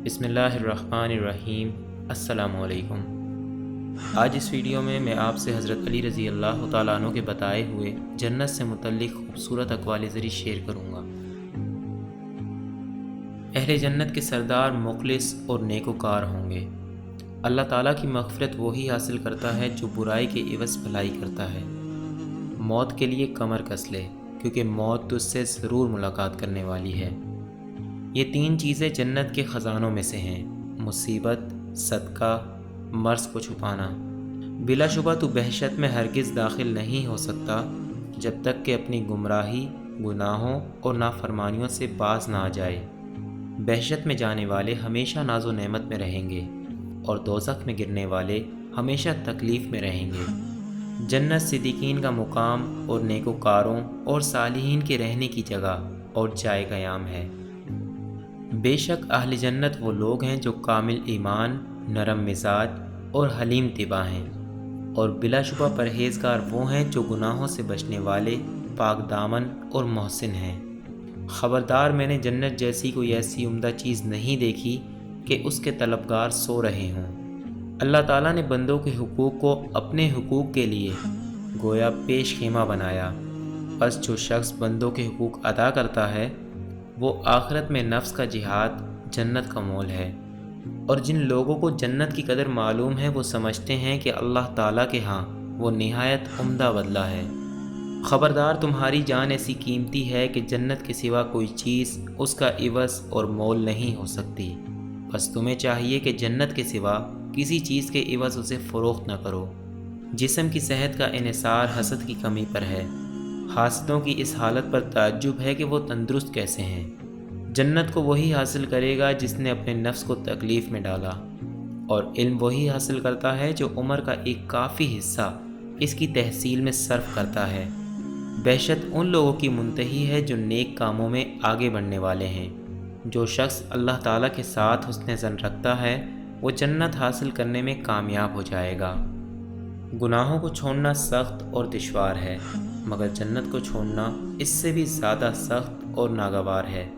بسم اللہ الرحمن الرحیم۔ السلام علیکم۔ آج اس ویڈیو میں آپ سے حضرت علی رضی اللہ تعالیٰ عنہ کے بتائے ہوئے جنت سے متعلق خوبصورت اقوال زری شیئر کروں گا۔ اہل جنت کے سردار مخلص اور نیکوکار ہوں گے۔ اللہ تعالیٰ کی مغفرت وہی حاصل کرتا ہے جو برائی کے عوض بھلائی کرتا ہے۔ موت کے لیے کمر کس لے، کیونکہ موت تجھ سے ضرور ملاقات کرنے والی ہے۔ یہ تین چیزیں جنت کے خزانوں میں سے ہیں: مصیبت، صدقہ، مرض کو چھپانا۔ بلا شبہ تو بہشت میں ہرگز داخل نہیں ہو سکتا جب تک کہ اپنی گمراہی، گناہوں اور نافرمانیوں سے باز نہ آ جائے۔ بہشت میں جانے والے ہمیشہ ناز و نعمت میں رہیں گے اور دوزخ میں گرنے والے ہمیشہ تکلیف میں رہیں گے۔ جنت صدیقین کا مقام اور نیکوکاروں اور صالحین کے رہنے کی جگہ اور جائے قیام ہے۔ بے شک اہل جنت وہ لوگ ہیں جو کامل ایمان، نرم مزاج اور حلیم طبع ہیں، اور بلا شبہ پرہیزگار وہ ہیں جو گناہوں سے بچنے والے، پاک دامن اور محسن ہیں۔ خبردار، میں نے جنت جیسی کوئی ایسی عمدہ چیز نہیں دیکھی کہ اس کے طلبگار سو رہے ہوں۔ اللہ تعالیٰ نے بندوں کے حقوق کو اپنے حقوق کے لیے گویا پیش خیمہ بنایا، بس جو شخص بندوں کے حقوق ادا کرتا ہے وہ آخرت میں نفس کا جہاد جنت کا مول ہے۔ اور جن لوگوں کو جنت کی قدر معلوم ہے وہ سمجھتے ہیں کہ اللہ تعالیٰ کے ہاں وہ نہایت عمدہ بدلہ ہے۔ خبردار، تمہاری جان ایسی قیمتی ہے کہ جنت کے سوا کوئی چیز اس کا عوض اور مول نہیں ہو سکتی۔ بس تمہیں چاہیے کہ جنت کے سوا کسی چیز کے عوض اسے فروخت نہ کرو۔ جسم کی صحت کا انحصار حسد کی کمی پر ہے۔ حاسدوں کی اس حالت پر تعجب ہے کہ وہ تندرست کیسے ہیں۔ جنت کو وہی حاصل کرے گا جس نے اپنے نفس کو تکلیف میں ڈالا، اور علم وہی حاصل کرتا ہے جو عمر کا ایک کافی حصہ اس کی تحصیل میں صرف کرتا ہے۔ بہشت ان لوگوں کی منتہی ہے جو نیک کاموں میں آگے بڑھنے والے ہیں۔ جو شخص اللہ تعالیٰ کے ساتھ حسن ظن رکھتا ہے وہ جنت حاصل کرنے میں کامیاب ہو جائے گا۔ گناہوں کو چھوڑنا سخت اور دشوار ہے، مگر جنت کو چھوڑنا اس سے بھی زیادہ سخت اور ناگوار ہے۔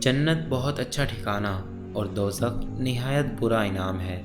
جنت بہت اچھا ٹھکانہ اور دوزخ نہایت برا انعام ہے۔